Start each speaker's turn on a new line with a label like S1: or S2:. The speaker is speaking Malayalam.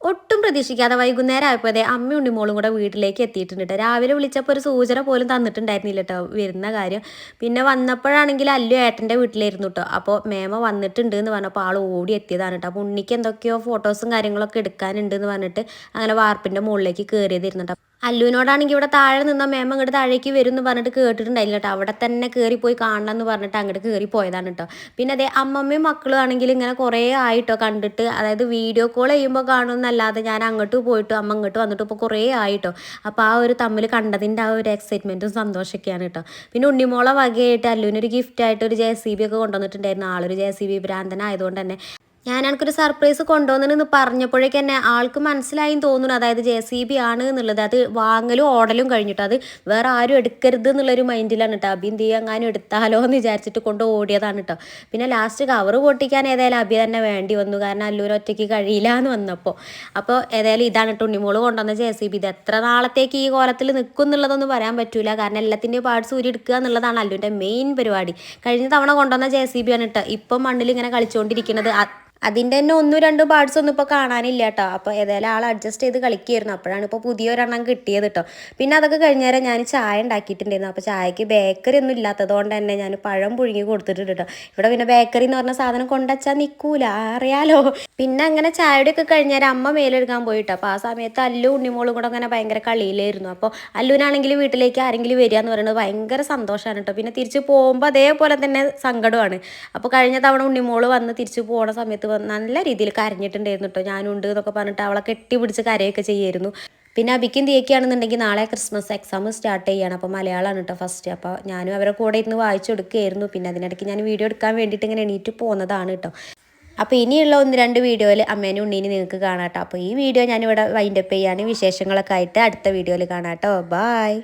S1: ഒട്ടും പ്രതീക്ഷിക്കാതെ വൈകുന്നേരം ആയപ്പോൾ അതെ അമ്മയും ഉണ്ണിമോളും കൂടെ വീട്ടിലേക്ക് എത്തിയിട്ടുണ്ട് ട്ടോ. രാവിലെ വിളിച്ചപ്പോൾ ഒരു സൂചന പോലും തന്നിട്ടുണ്ടായിരുന്നില്ല കേട്ടോ വരുന്ന കാര്യം. പിന്നെ വന്നപ്പോഴാണെങ്കിൽ അല്ലു ഏട്ടൻ്റെ വീട്ടിലായിരുന്നു കേട്ടോ. അപ്പോൾ മേമ വന്നിട്ടുണ്ട് എന്ന് പറഞ്ഞപ്പോൾ ആൾ ഓടി എത്തിയതാണ് കേട്ടോ. അപ്പോൾ ഉണ്ണിക്ക് എന്തൊക്കെയോ ഫോട്ടോസും കാര്യങ്ങളൊക്കെ എടുക്കാനുണ്ട് എന്ന് പറഞ്ഞിട്ട് അങ്ങനെ വാർപ്പിൻ്റെ മുകളിലേക്ക് കയറിയതായിരുന്നു കേട്ടോ. അല്ലുവിനോടാണെങ്കിൽ ഇവിടെ താഴെ നിന്ന മേമ ഇങ്ങോട്ട് താഴേക്ക് വരും എന്ന് പറഞ്ഞിട്ട് കേട്ടിട്ടുണ്ടായില്ല കേട്ടോ. അവിടെ തന്നെ കയറിപ്പോയി കാണണം എന്ന് പറഞ്ഞിട്ട് അങ്ങോട്ട് കയറി പോയതാണ് കേട്ടോ. പിന്നെ അതേ അമ്മമ്മയും മക്കളും ആണെങ്കിൽ ഇങ്ങനെ കുറേ ആയിട്ടോ കണ്ടിട്ട്, അതായത് വീഡിയോ കോൾ ചെയ്യുമ്പോൾ കാണുമെന്നല്ലാതെ ഞാൻ അങ്ങോട്ട് പോയിട്ട് അമ്മ ഇങ്ങോട്ട് വന്നിട്ട് ഇപ്പോൾ കുറേ ആയിട്ടോ. അപ്പോൾ ആ ഒരു തമ്മിൽ കണ്ടതിൻ്റെ ആ ഒരു എക്സൈറ്റ്മെൻറ്റും സന്തോഷമൊക്കെയാണ് കേട്ടോ. പിന്നെ ഉണ്ണിമോളെ വകയായിട്ട് അല്ലുവിനൊരു ഗിഫ്റ്റായിട്ട് ഒരു JCB ഒക്കെ കൊണ്ടുവന്നിട്ടുണ്ടായിരുന്നു. ആളൊരു JCB ഭ്രാന്തനായതുകൊണ്ട് തന്നെ ഞാൻ എനിക്കൊരു സർപ്രൈസ് കൊണ്ടുവന്നെന്ന് പറഞ്ഞപ്പോഴേക്ക് തന്നെ ആൾക്ക് മനസ്സിലായും തോന്നുന്നു, അതായത് JCB ആണ് എന്നുള്ളത്. അത് വാങ്ങലും ഓടലും കഴിഞ്ഞിട്ട് അത് വേറെ ആരും എടുക്കരുത് എന്നുള്ളൊരു മൈൻഡിലാണ് കേട്ടോ. അബി എന്ത് ചെയ്യാൻ എടുത്താലോ എന്ന് വിചാരിച്ചിട്ട് കൊണ്ട് ഓടിയതാണ് കേട്ടോ. പിന്നെ ലാസ്റ്റ് കവറ് പൊട്ടിക്കാൻ ഏതായാലും അബി തന്നെ വേണ്ടി വന്നു, കാരണം അല്ലൂർ ഒറ്റയ്ക്ക് കഴിയില്ല എന്ന് വന്നപ്പോൾ. അപ്പോൾ ഏതായാലും ഇതാണ് കേട്ടോ ഉണ്ണിമോള് കൊണ്ടുവന്ന JCB. ഇത് എത്ര നാളത്തേക്ക് ഈ കോലത്തിൽ നിൽക്കും എന്നുള്ളതൊന്നും പറയാൻ പറ്റില്ല, കാരണം എല്ലാത്തിൻ്റെയും പാർട്സ് ഊരി എടുക്കുക എന്നുള്ളതാണ് അല്ലുവിൻ്റെ മെയിൻ പരിപാടി. കഴിഞ്ഞ തവണ കൊണ്ടുവന്ന JCB ആണ് കേട്ടോ ഇപ്പം മണ്ണിൽ ഇങ്ങനെ കളിച്ചുകൊണ്ടിരിക്കുന്നത്. അതിൻ്റെ തന്നെ 1-2 പാർട്സ് ഒന്നും ഇപ്പോൾ കാണാനില്ല കേട്ടോ. അപ്പോൾ ഏതായാലും ആൾ അഡ്ജസ്റ്റ് ചെയ്ത് കളിക്കുകയായിരുന്നു. അപ്പോഴാണ് ഇപ്പോൾ പുതിയൊരെണ്ണം കിട്ടിയത് കേട്ടോ. പിന്നെ അതൊക്കെ കഴിഞ്ഞേരം ഞാൻ ചായ ഉണ്ടാക്കിയിട്ടുണ്ടായിരുന്നു. അപ്പോൾ ചായക്ക് ബേക്കറി ഒന്നും ഇല്ലാത്തത് കൊണ്ട് തന്നെ ഞാൻ പഴം പുഴുങ്ങി കൊടുത്തിട്ടുണ്ട് കേട്ടോ. ഇവിടെ പിന്നെ ബേക്കറി എന്ന് പറഞ്ഞ സാധനം കൊണ്ടുവച്ചാൽ നിൽക്കൂല, അറിയാലോ. പിന്നെ അങ്ങനെ ചായയുടെയൊക്കെ കഴിഞ്ഞേരം അമ്മ മേലെടുക്കാൻ പോയിട്ടോ. അപ്പോൾ ആ സമയത്ത് അല്ലു ഉണ്ണിമോളും കൂടെ അങ്ങനെ ഭയങ്കര കളിയിലായിരുന്നു. അപ്പോൾ അല്ലുവിനാണെങ്കിൽ വീട്ടിലേക്ക് ആരെങ്കിലും വരിക എന്ന് പറയുന്നത് ഭയങ്കര സന്തോഷമാണ് കേട്ടോ. പിന്നെ തിരിച്ച് പോകുമ്പോൾ അതേപോലെ തന്നെ സങ്കടമാണ്. അപ്പോൾ കഴിഞ്ഞ തവണ ഉണ്ണിമോള് വന്ന് തിരിച്ച് പോകുന്ന സമയത്ത് നല്ല രീതിയിൽ കരഞ്ഞിട്ടുണ്ടായിരുന്നു കേട്ടോ. ഞാനുണ്ട് എന്നൊക്കെ പറഞ്ഞിട്ട് അവളെ കെട്ടിപ്പിടിച്ച് കരയൊക്കെ ചെയ്യായിരുന്നു. പിന്നെ അബിക്കും ദിയക്കാണെന്നുണ്ടെങ്കിൽ നാളെ ക്രിസ്മസ് എക്സാം സ്റ്റാർട്ട് ചെയ്യാണ്. അപ്പോൾ മലയാളമാണ് കേട്ടോ ഫസ്റ്റ്. അപ്പോൾ ഞാനും അവരെ കൂടെ ഇരുന്ന് വായിച്ചു കൊടുക്കുകയായിരുന്നു. പിന്നെ അതിനിടയ്ക്ക് ഞാൻ വീഡിയോ എടുക്കാൻ വേണ്ടിയിട്ട് ഇങ്ങനെ എണീറ്റ് പോകുന്നതാണ് കേട്ടോ. അപ്പോൾ ഇനിയുള്ള 1-2 വീഡിയോയിൽ അമ്മേനും ഉണ്ണീനെ നിങ്ങൾക്ക് കാണാം കേട്ടോ. അപ്പോൾ ഈ വീഡിയോ ഞാനിവിടെ വൈൻഡപ്പ് ചെയ്യാണ്. വിശേഷങ്ങളൊക്കെ ആയിട്ട് അടുത്ത വീഡിയോയിൽ കാണാം കേട്ടോ. ബായ്.